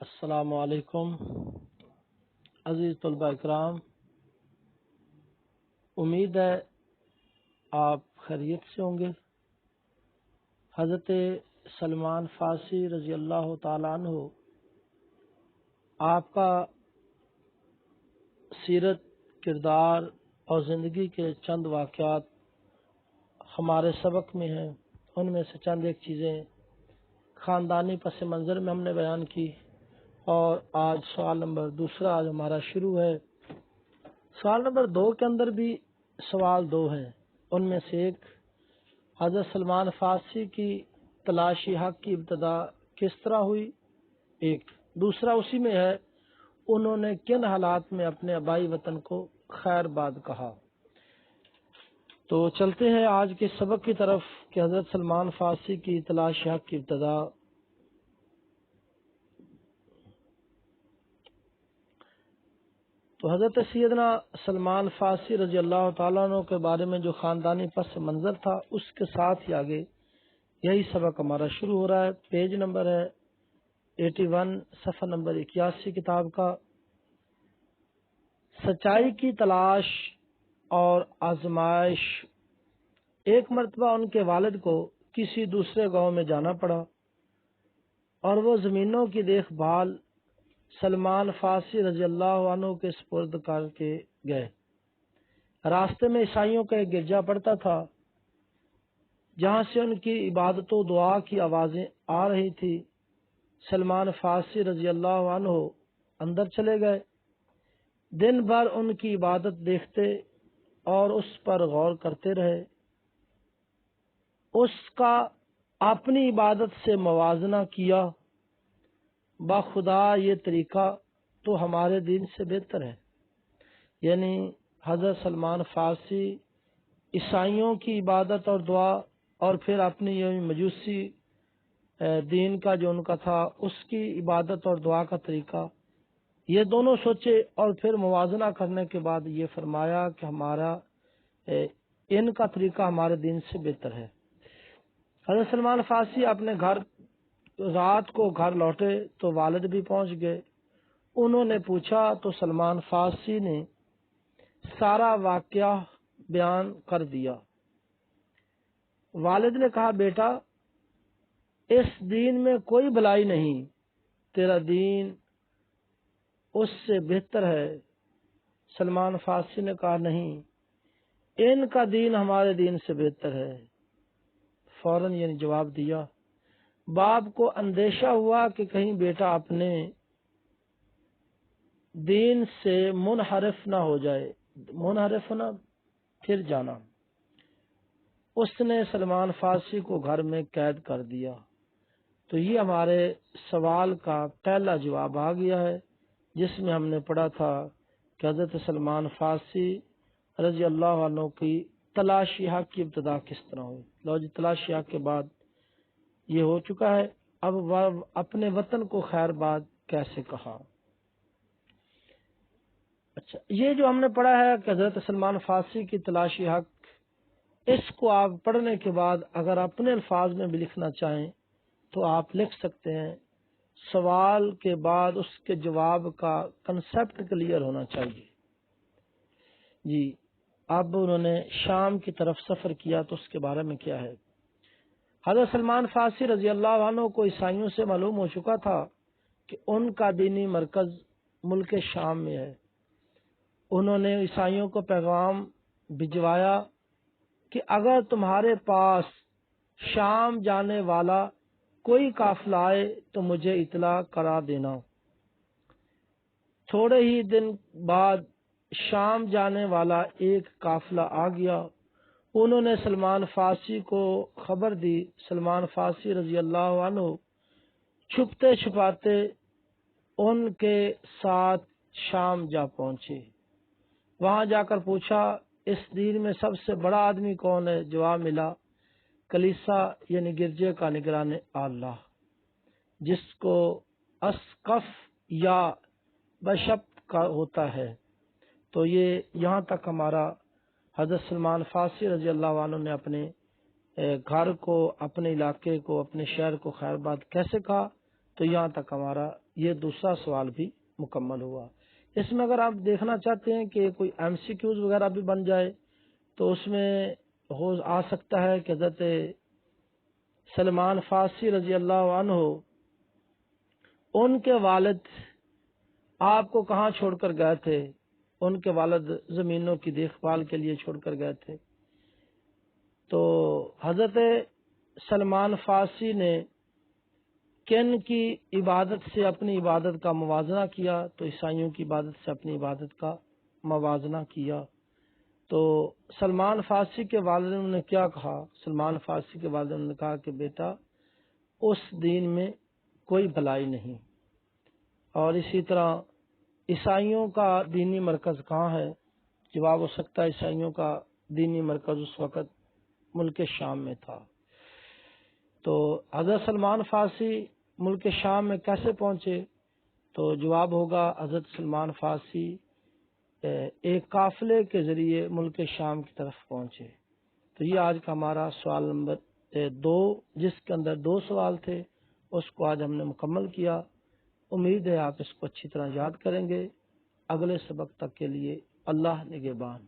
السلام علیکم عزیز طلبہ اکرام، امید ہے آپ خیریت سے ہوں گے۔ حضرت سلمان فارسی رضی اللہ تعالیٰ عنہ آپ کا سیرت، کردار اور زندگی کے چند واقعات ہمارے سبق میں ہیں۔ ان میں سے چند ایک چیزیں خاندانی پس منظر میں ہم نے بیان کی، اور آج سوال نمبر دوسرا آج ہمارا شروع ہے۔ سوال نمبر 2 کے اندر بھی سوال 2 ہیں۔ ان میں سے ایک، حضرت سلمان فارسی کی تلاشی حق کی ابتدا کس طرح ہوئی؟ ایک دوسرا اسی میں ہے، انہوں نے کن حالات میں اپنے آبائی وطن کو خیر باد کہا؟ تو چلتے ہیں آج کے سبق کی طرف کہ حضرت سلمان فارسی کی تلاشی حق کی ابتدا۔ تو حضرت سیدنا سلمان فارسی رضی اللہ تعالیٰ عنہ کے بارے میں جو خاندانی پس منظر تھا، اس کے ساتھ ہی آگے یہی سبق ہمارا شروع ہو رہا ہے۔ پیج نمبر ہے 81، صفحہ نمبر 81 کتاب کا۔ سچائی کی تلاش اور آزمائش۔ ایک مرتبہ ان کے والد کو کسی دوسرے گاؤں میں جانا پڑا اور وہ زمینوں کی دیکھ بھال سلمان فارسی رضی اللہ عنہ کے سپرد کر کے گئے۔ راستے میں عیسائیوں کا ایک گرجا پڑتا تھا جہاں سے ان کی عبادت و دعا کی آوازیں آ رہی تھی۔ سلمان فارسی رضی اللہ عنہ اندر چلے گئے، دن بھر ان کی عبادت دیکھتے اور اس پر غور کرتے رہے۔ اس کا اپنی عبادت سے موازنہ کیا، بخدا یہ طریقہ تو ہمارے دین سے بہتر ہے۔ یعنی حضرت سلمان فارسی عیسائیوں کی عبادت اور دعا اور پھر اپنی یہ مجوسی دین کا جو ان کا تھا اس کی عبادت اور دعا کا طریقہ، یہ دونوں سوچے اور پھر موازنہ کرنے کے بعد یہ فرمایا کہ ہمارا ان کا طریقہ ہمارے دین سے بہتر ہے۔ حضرت سلمان فارسی اپنے گھر رات کو گھر لوٹے تو والد بھی پہنچ گئے۔ انہوں نے پوچھا تو سلمان فارسی نے سارا واقعہ بیان کر دیا۔ والد نے کہا، بیٹا اس دین میں کوئی بھلائی نہیں، تیرا دین اس سے بہتر ہے۔ سلمان فارسی نے کہا، نہیں، ان کا دین ہمارے دین سے بہتر ہے۔ فوراً یعنی جواب دیا۔ باپ کو اندیشہ ہوا کہ کہیں بیٹا اپنے دین سے منحرف نہ ہو جائے۔ منحرف ہونا پھر جانا۔ اس نے سلمان فارسی کو گھر میں قید کر دیا۔ تو یہ ہمارے سوال کا پہلا جواب آ گیا ہے، جس میں ہم نے پڑھا تھا کہ حضرت سلمان فارسی رضی اللہ عنہ کی تلاشی حق کی ابتدا کس طرح ہوئی۔ لو جی، تلاشی حق کے بعد یہ ہو چکا ہے، اب وہ اپنے وطن کو خیر باد کیسے کہا؟ اچھا، یہ جو ہم نے پڑھا ہے کہ حضرت سلمان فارسی کی تلاشی حق، اس کو آپ پڑھنے کے بعد اگر اپنے الفاظ میں بھی لکھنا چاہیں تو آپ لکھ سکتے ہیں۔ سوال کے بعد اس کے جواب کا کنسپٹ کلیئر ہونا چاہیے۔ جی، اب انہوں نے شام کی طرف سفر کیا تو اس کے بارے میں کیا ہے؟ حضرت سلمان فارسی رضی اللہ عنہ کو عیسائیوں سے معلوم ہو چکا تھا کہ ان کا دینی مرکز ملک شام میں ہے۔ انہوں نے عیسائیوں کو پیغام بھجوایا کہ اگر تمہارے پاس شام جانے والا کوئی قافلہ آئے تو مجھے اطلاع کرا دینا۔ تھوڑے ہی دن بعد شام جانے والا ایک قافلہ آ گیا۔ انہوں نے سلمان فارسی کو خبر دی۔ سلمان فارسی رضی اللہ عنہ چھپتے چھپاتے ان کے ساتھ شام جا پہنچے۔ وہاں جا کر پوچھا، اس دین میں سب سے بڑا آدمی کون ہے؟ جواب ملا، کلیسا یعنی گرجے کا نگران اللہ، جس کو اسقف یا بشپ کا ہوتا ہے۔ تو یہ یہاں تک ہمارا حضرت سلمان فارسی رضی اللہ عنہ نے اپنے گھر کو، اپنے علاقے کو، اپنے شہر کو خیر باد کیسے کہا، تو یہاں تک ہمارا یہ دوسرا سوال بھی مکمل ہوا۔ اس میں اگر آپ دیکھنا چاہتے ہیں کہ کوئی ایم سی کیوز وغیرہ بھی بن جائے تو اس میں آ سکتا ہے کہ حضرت سلمان فارسی رضی اللہ عنہ ان کے والد آپ کو کہاں چھوڑ کر گئے تھے؟ ان کے والد زمینوں کی دیکھ بھال کے لیے چھوڑ کر گئے تھے۔ تو حضرت سلمان فارسی نے کن کی عبادت سے اپنی عبادت کا موازنہ کیا؟ تو عیسائیوں کی عبادت سے اپنی عبادت کا موازنہ کیا۔ تو سلمان فارسی کے والدین نے کیا کہا؟ سلمان فارسی کے والدین نے کہا کہ بیٹا اس دین میں کوئی بھلائی نہیں۔ اور اسی طرح عیسائیوں کا دینی مرکز کہاں ہے؟ جواب ہو سکتا ہے عیسائیوں کا دینی مرکز اس وقت ملک شام میں تھا۔ تو حضرت سلمان فارسی ملک شام میں کیسے پہنچے؟ تو جواب ہوگا حضرت سلمان فارسی ایک قافلے کے ذریعے ملک شام کی طرف پہنچے۔ تو یہ آج کا ہمارا سوال نمبر 2، جس کے اندر 2 سوال تھے، اس کو آج ہم نے مکمل کیا۔ امید ہے آپ اس کو اچھی طرح یاد کریں گے۔ اگلے سبق تک کے لیے اللہ نگہبان۔